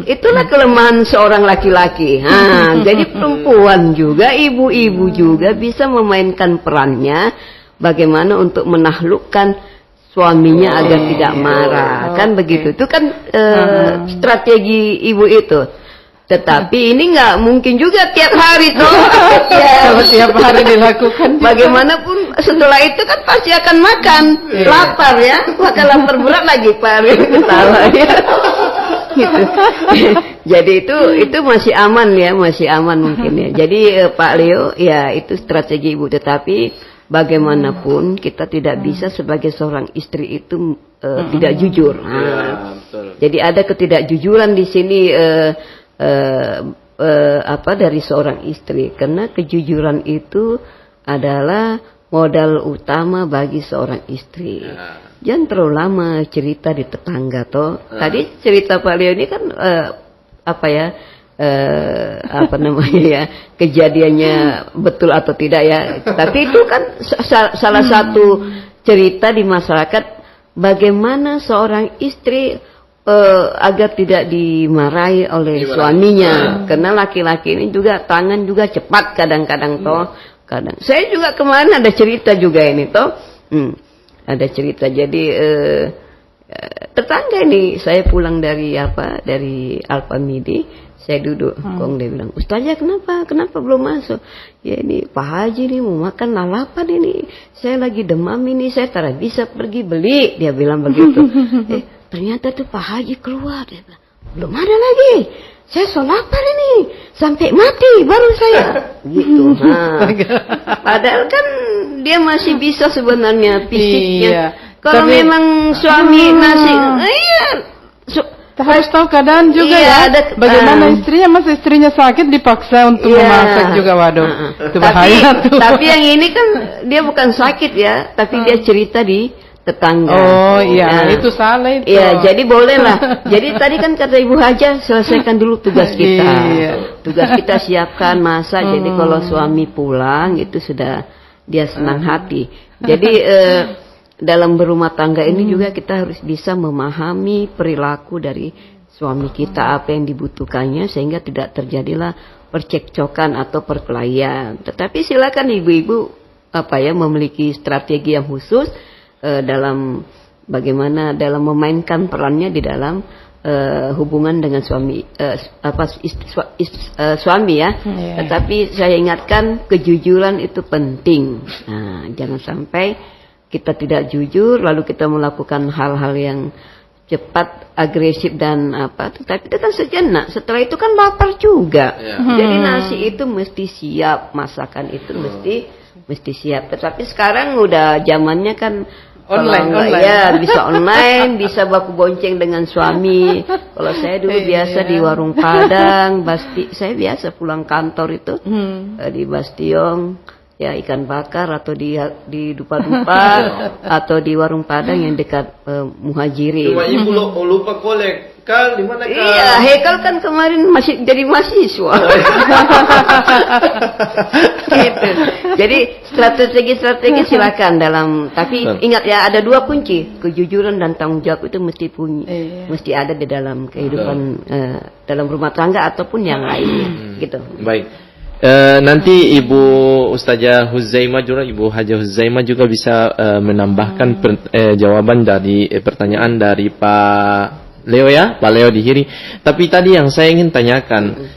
Itulah kelemahan seorang laki-laki. Jadi perempuan juga, ibu-ibu juga bisa memainkan perannya bagaimana untuk menaklukkan suaminya agar tidak marah, kan begitu. Itu kan strategi ibu itu. Tetapi ini nggak mungkin juga tiap hari tuh. Kalau tiap hari dilakukan. Bagaimanapun setelah itu kan pasti akan makan, lapar ya, makan lapar berat lagi Pak. Salah ya. Gitu. Jadi itu masih aman ya, masih aman mungkin ya. Jadi Pak Leo ya itu strategi ibu, tetapi bagaimanapun kita tidak bisa sebagai seorang istri itu tidak jujur. Jadi ada ketidakjujuran di sini dari seorang istri, karena kejujuran itu adalah modal utama bagi seorang istri. Jangan terlalu lama cerita di tetangga toh. Tadi cerita Pak Leo ini kan kejadiannya betul atau tidak ya, tapi itu kan salah satu cerita di masyarakat bagaimana seorang istri agar tidak dimarahi oleh suaminya, karena laki-laki ini juga tangan juga cepat kadang-kadang toh. Kadang saya juga kemarin ada cerita juga ini toh, ada cerita. Jadi tetangga ini saya pulang dari Alpamidi. Saya duduk, kong dia bilang, Ustazah kenapa belum masuk? Ya ini Pak Haji nih mau makan lalapan ini. Saya lagi demam ini, saya tidak bisa pergi beli. Dia bilang begitu. Ternyata tuh Pak Haji keluar. Dia bilang, belum ada lagi. Saya so lapar ini, sampai mati baru saya. Gitu. Padahal kan dia masih bisa sebenarnya fisiknya. Kalau memang suami harus tahu keadaan juga ya. Bagaimana istrinya, istrinya sakit dipaksa untuk memasak juga, waduh. Itu bahaya tuh. Tapi yang ini kan dia bukan sakit ya, tapi dia cerita di tetangga. Oh iya, itu salah itu. Iya, jadi boleh lah. Jadi tadi kan kata Ibu Haja, selesaikan dulu tugas kita. Tugas kita siapkan, masak. Jadi kalau suami pulang itu sudah dia senang hati. Jadi dalam berumah tangga ini juga kita harus bisa memahami perilaku dari suami kita, apa yang dibutuhkannya, sehingga tidak terjadilah percekcokan atau perkelahian. Tetapi silakan ibu-ibu memiliki strategi yang khusus dalam bagaimana dalam memainkan perannya di dalam hubungan dengan suami suami ya. Tetapi saya ingatkan kejujuran itu penting. Nah, jangan sampai kita tidak jujur lalu kita melakukan hal-hal yang cepat, agresif dan tetapi itu kan sejenak, setelah itu kan lapar juga. Jadi nasi itu mesti siap, masakan itu mesti siap. Tetapi sekarang udah zamannya kan online. Ya, bisa online, bisa baku bonceng dengan suami. Kalau saya dulu biasa di warung Padang, saya biasa pulang kantor itu di Bastion. Ya ikan bakar atau di dupa-dupa atau di warung Padang yang dekat Muhajirin. Cuma ibu lupa kolek. Kal di mana Kal? Iya, Hekal kan kemarin masih jadi mahasiswa. Gitu. Jadi strategi silakan tapi ingat ya ada dua kunci, kejujuran dan tanggung jawab itu mesti ada di dalam kehidupan dalam rumah tangga ataupun yang lainnya gitu. Baik. Nanti Ibu Ustazah Huzaimah juga, Ibu Hajah Huzaimah juga bisa menambahkan jawaban dari pertanyaan dari Pak Leo ya, Pak Leo Dihiri. Tapi tadi yang saya ingin tanyakan,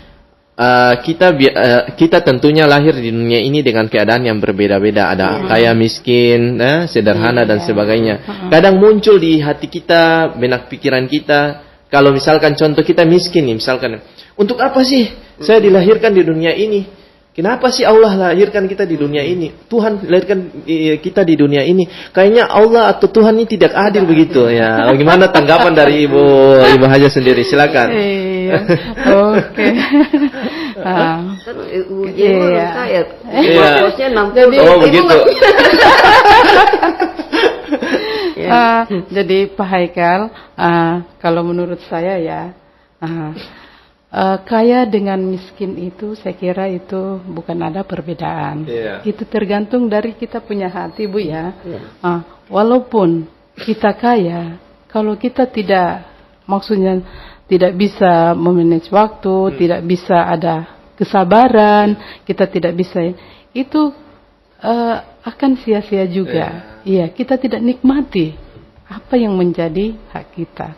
kita tentunya lahir di dunia ini dengan keadaan yang berbeda-beda. Ada kaya, miskin, sederhana dan sebagainya. Kadang muncul di hati kita, benak pikiran kita, kalau misalkan contoh kita miskin nih, misalkan, untuk apa sih saya dilahirkan di dunia ini? Kenapa sih Allah lahirkan kita di dunia ini? Tuhan lahirkan kita di dunia ini. Kayaknya Allah atau Tuhan ini tidak adil begitu ya. Bagaimana tanggapan dari Ibu Haja sendiri? Silakan. Iya. Oke. Iya. Oh begitu. Jadi Pak Haikal, kalau menurut saya ya, kaya dengan miskin itu saya kira itu bukan ada perbedaan. Itu tergantung dari kita punya hati, Bu ya. Walaupun kita kaya, kalau kita tidak, maksudnya tidak bisa memanage waktu, tidak bisa ada kesabaran, kita tidak bisa, itu akan sia-sia juga. Iya, kita tidak nikmati apa yang menjadi hak kita.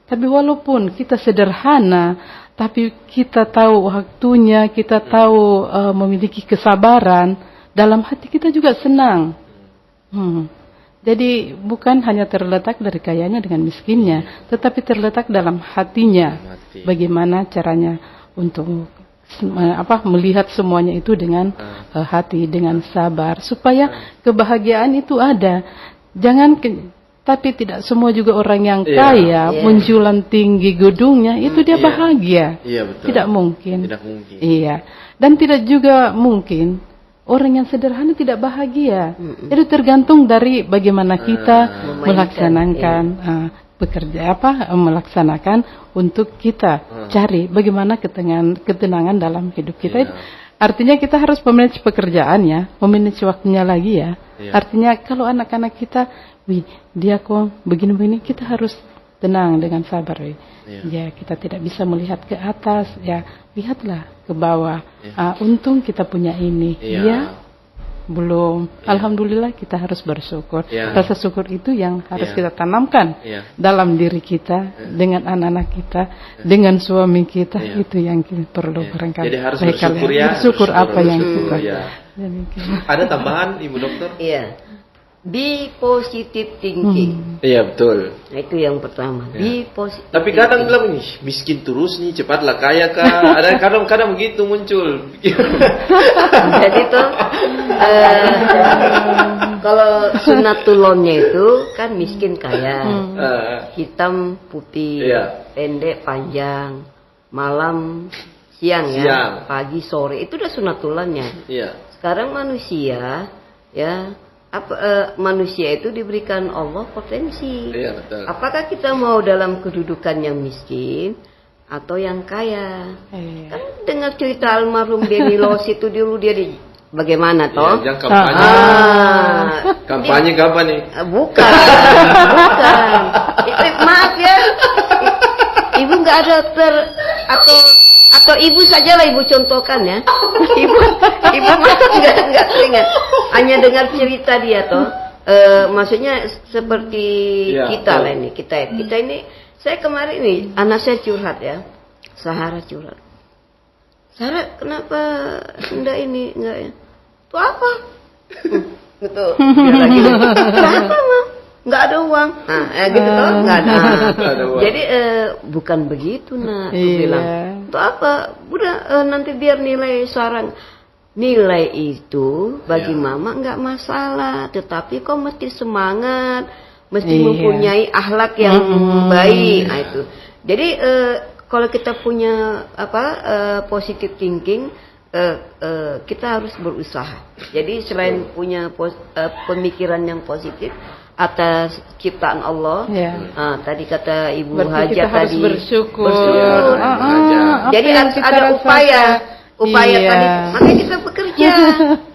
Tapi walaupun kita sederhana, tapi kita tahu waktunya, kita tahu memiliki kesabaran, dalam hati kita juga senang. Jadi bukan hanya terletak dari kayanya dengan miskinnya, tetapi terletak dalam hatinya. Bagaimana caranya untuk melihat semuanya itu dengan hati, dengan sabar, supaya kebahagiaan itu ada. Jangan tapi tidak semua juga orang yang kaya, menjulang tinggi gedungnya, itu dia bahagia. Betul. Tidak mungkin. Tidak mungkin. Iya. Dan tidak juga mungkin orang yang sederhana tidak bahagia. Itu tergantung dari bagaimana kita melaksanakan melaksanakan untuk kita cari bagaimana ketenangan dalam hidup kita. Artinya kita harus memanage pekerjaannya, memanage waktunya lagi ya. Artinya kalau anak-anak kita, dia kok begini-begini, kita harus tenang dengan sabar. Ya, kita tidak bisa melihat ke atas, ya lihatlah ke bawah. Untung kita punya ini. Ya, belum. Alhamdulillah kita harus bersyukur. Rasa syukur itu yang harus kita tanamkan dalam diri kita, dengan anak-anak kita, dengan suami kita. Itu yang kita perlu barangkali. Jadi harus bersyukur ya. Bersyukur apa yang kita. Ada tambahan Ibu Dokter? Iya. Be positive thinking. Iya betul. Nah, itu yang pertama. Be positive. Tapi kadang bilang nih miskin terus nih, cepatlah kaya kah? Ada kadang-kadang begitu muncul. Jadi tuh kalau sunatullahnya itu kan miskin kaya, hitam putih, pendek panjang, malam siang ya, pagi sore, itu udah sunatullahnya. Sekarang manusia ya. Manusia itu diberikan Allah potensi. Betul. Apakah kita mau dalam kedudukan yang miskin atau yang kaya? Kan dengar cerita almarhum Benny Los itu dulu dia bagaimana toh? Yang kampanye. Kampanye kapan nih? Bukan. Maaf ya. Ibu nggak ada atau ibu sajalah ibu contohkan ya. Ibu nggak teringat. Hanya dengar cerita dia toh. Maksudnya seperti kita lah ini. Kita ini, saya kemarin nih anak saya curhat ya. Sahara curhat. Sarah kenapa enggak ini enggak ya? Itu apa? Gitu. Dia lagi. Kenapa mah? Nggak ada uang, gitu toh, nggak ada. Jadi bukan begitu nak, aku bilang. Itu apa? Udah nanti biar nilai nilai itu bagi mama nggak masalah, tetapi kau mesti semangat, mesti mempunyai akhlak yang baik. Nah itu. Jadi kalau kita punya positive thinking, kita harus berusaha. Jadi selain punya pemikiran yang positif atas ciptaan Allah, tadi kata Ibu Haja tadi bersyukur. Jadi ada upaya tadi, makanya kita bekerja.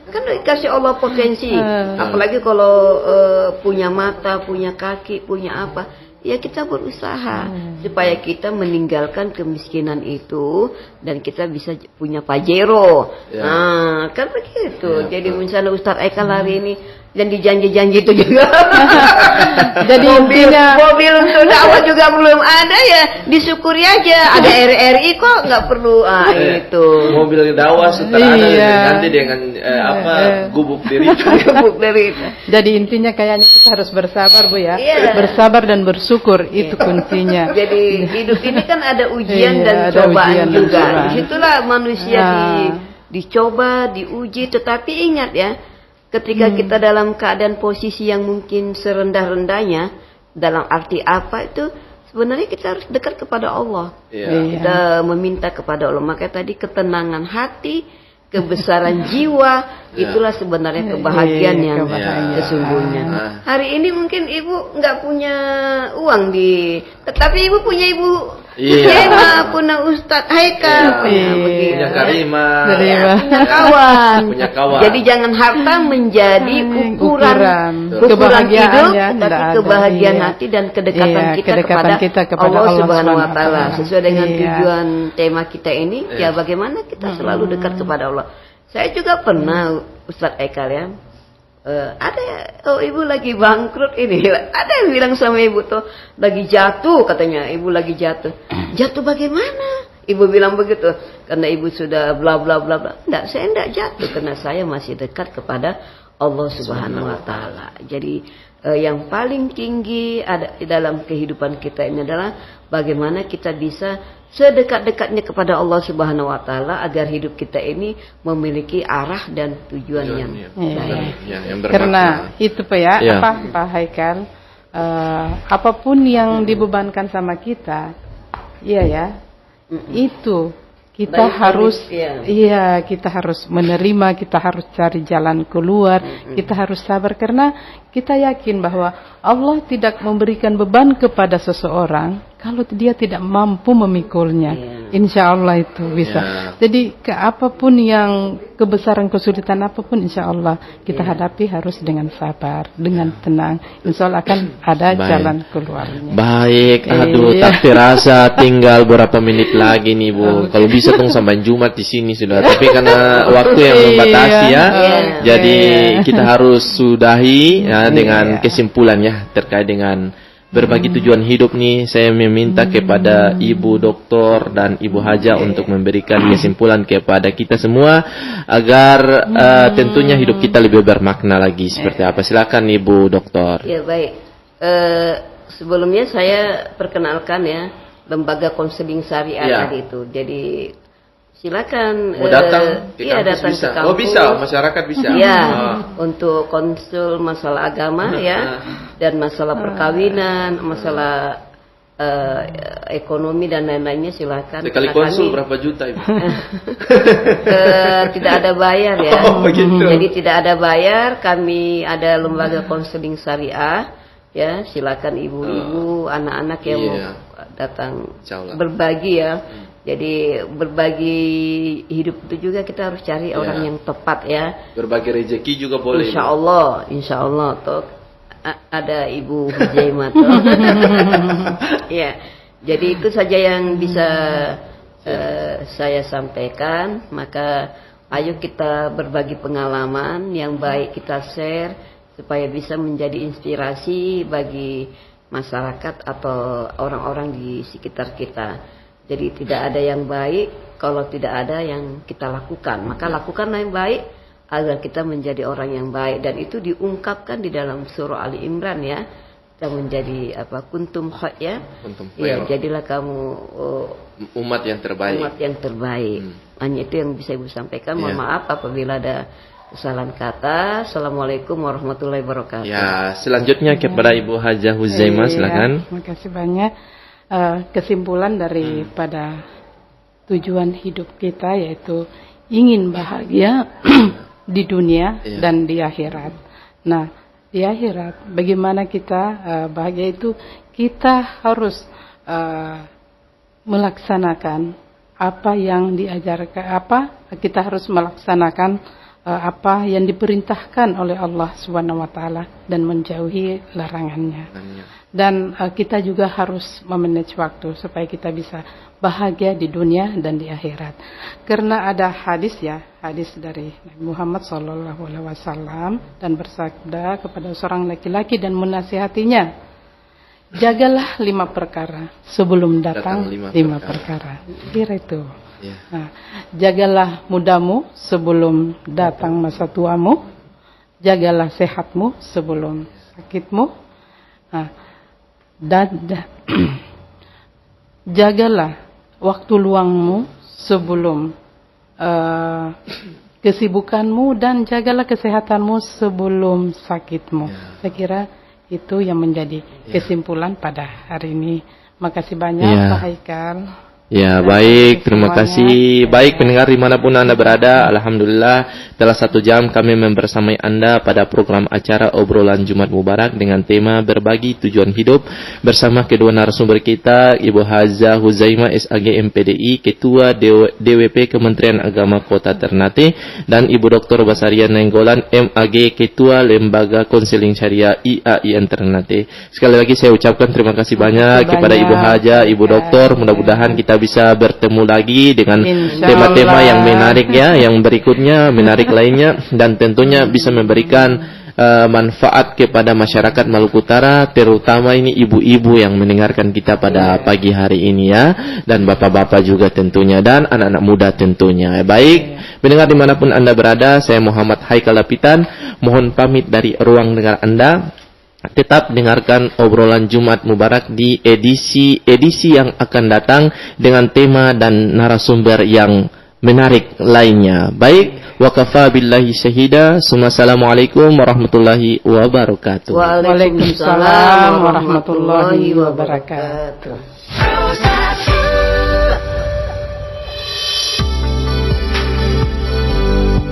Kan dikasih Allah potensi, apalagi kalau punya mata, punya kaki, punya apa, ya kita berusaha supaya kita meninggalkan kemiskinan itu dan kita bisa punya pajero. Nah, kan begitu. Jadi misalnya Ustaz Aikal hari ini dan dijanji-janji itu juga. Jadi mobil untuk dakwah juga belum ada, ya disyukuri aja. Ada RRI kok, nggak perlu itu. Mobil dakwah setelah nanti dengan gubuk derita. Gubuk derita. Jadi intinya kayaknya kita harus bersabar, Bu ya. Bersabar dan bersyukur, itu kuncinya. Jadi hidup ini kan ada ujian dan cobaan juga. Disitulah manusia dicoba, diuji. Tetapi ingat ya, ketika kita dalam keadaan posisi yang mungkin serendah-rendahnya, dalam arti apa itu, sebenarnya kita harus dekat kepada Allah. Kita meminta kepada Allah. Makanya tadi ketenangan hati, kebesaran jiwa, itulah sebenarnya kebahagiaan yang sesungguhnya. Hari ini mungkin ibu nggak punya uang tetapi ibu punya ibu Jema, punya Ustadz Haikal, punya Karimah, punya kawan. Punya kawan. Jadi jangan harta menjadi ukuran hidup, tapi kebahagiaan hati dan kedekatan kita kepada Allah Subhanahu Wa Taala. Sesuai dengan tujuan tema kita ini, ya bagaimana kita selalu dekat kepada Allah. Saya juga pernah Ustadz Haikal ya. Ibu lagi bangkrut ini. Ada yang bilang sama ibu tuh lagi jatuh, katanya ibu lagi jatuh. Jatuh bagaimana? Ibu bilang begitu. Karena ibu sudah bla bla bla bla. Enggak, saya enggak jatuh karena saya masih dekat kepada Allah Subhanahu Wa Taala. Jadi yang paling tinggi ada di dalam kehidupan kita ini adalah bagaimana kita bisa sedekat-dekatnya kepada Allah Subhanahu Wa Taala agar hidup kita ini memiliki arah dan tujuan yang baik. Karena itu Pak Haikal, apapun yang dibebankan sama kita, itu kita harus kita harus menerima, kita harus cari jalan keluar, kita harus sabar karena kita yakin bahwa Allah tidak memberikan beban kepada seseorang kalau dia tidak mampu memikulnya. Insya Allah itu bisa. Jadi apapun yang kebesaran kesulitan apapun, insya Allah kita hadapi harus dengan sabar, dengan tenang. Insya Allah akan ada jalan keluarnya. Baik, tapi rasa tinggal berapa menit lagi nih Bu. Kalau bisa tunggu sampai Jumat di sini sudah. Tapi karena waktu yang membatasi jadi kita harus sudahi dengan kesimpulan terkait dengan berbagi tujuan hidup nih. Saya meminta kepada Ibu Doktor dan Ibu Haja untuk memberikan kesimpulan kepada kita semua agar tentunya hidup kita lebih bermakna lagi. Seperti apa? Silakan Ibu Doktor. Ya baik. Sebelumnya saya perkenalkan lembaga konseling syariah tadi itu. Jadi silakan mau datang ke kampus bisa. Ke kampus. Oh bisa, masyarakat bisa. Untuk konsul masalah agama dan masalah perkawinan, masalah ekonomi dan lain-lainnya silakan. Sekali konsul berapa juta Ibu? Tidak ada bayar ya. Oh, begitu. Jadi tidak ada bayar. Kami ada lembaga konseling syariah. Ya, silakan ibu-ibu, anak-anak yang mau datang berbagi Jadi berbagi hidup itu juga kita harus cari orang yang tepat Berbagi rezeki juga boleh. Insya Allah toh ada Ibu Hujaimah toh. Jadi itu saja yang bisa saya sampaikan. Maka ayo kita berbagi pengalaman yang baik, kita share supaya bisa menjadi inspirasi bagi masyarakat atau orang-orang di sekitar kita. Jadi tidak ada yang baik kalau tidak ada yang kita lakukan. Maka lakukanlah yang baik agar kita menjadi orang yang baik. Dan itu diungkapkan di dalam surah Ali Imran Kita menjadi kuntum khair jadilah kamu umat yang terbaik. Hanya itu yang bisa Ibu sampaikan. Mohon maaf apabila ada kesalahan kata. Assalamualaikum warahmatullahi wabarakatuh. Ya, selanjutnya kepada Ibu Hajah Huzaimah, silakan. Terima kasih banyak. Kesimpulan daripada tujuan hidup kita yaitu ingin bahagia di dunia dan di akhirat. Nah, di akhirat bagaimana kita bahagia itu kita harus melaksanakan apa yang diajarkan, kita harus melaksanakan apa yang diperintahkan oleh Allah Subhanahu wa taala dan menjauhi larangannya. Dan kita juga harus memanage waktu supaya kita bisa bahagia di dunia dan di akhirat. Karena ada hadis dari Nabi Muhammad SAW dan bersabda kepada seorang laki-laki dan menasihatinya, jagalah 5 perkara sebelum datang 5 perkara. Kira itu. Nah, jagalah mudamu sebelum datang masa tuamu, jagalah sehatmu sebelum sakitmu, jagalah waktu luangmu sebelum kesibukanmu, dan jagalah kesehatanmu sebelum sakitmu. Saya kira itu yang menjadi kesimpulan pada hari ini. Makasih banyak Pak Haikal. Ya, baik, terima kasih. Baik pendengar dimanapun Anda berada, Alhamdulillah telah 1 jam kami membersamai Anda pada program acara Obrolan Jumat Mubarak dengan tema Berbagi Tujuan Hidup bersama kedua narasumber kita, Ibu Haza Huzaimah SAG MPDI, Ketua DWP Kementerian Agama Kota Ternate, dan Ibu Dr. Basarian Nainggolan MAG, Ketua Lembaga Konseling Syariah IAIN Ternate. Sekali lagi saya ucapkan terima kasih banyak kepada Ibu Haja, Ibu Doktor. Mudah-mudahan kita bisa bertemu lagi dengan tema-tema yang menarik yang berikutnya, menarik lainnya, dan tentunya bisa memberikan manfaat kepada masyarakat Maluku Utara, terutama ini ibu-ibu yang mendengarkan kita pada pagi hari ini dan bapak-bapak juga tentunya, dan anak-anak muda tentunya. Baik, mendengar dimanapun Anda berada, saya Muhammad Haikal Dapitan, mohon pamit dari ruang dengar Anda. Tetap dengarkan obrolan Jumat Mubarak di edisi yang akan datang dengan tema dan narasumber yang menarik lainnya. Baik, wa kafa billahi syahida. Assalamualaikum warahmatullahi wabarakatuh. Waalaikumsalam warahmatullahi wabarakatuh.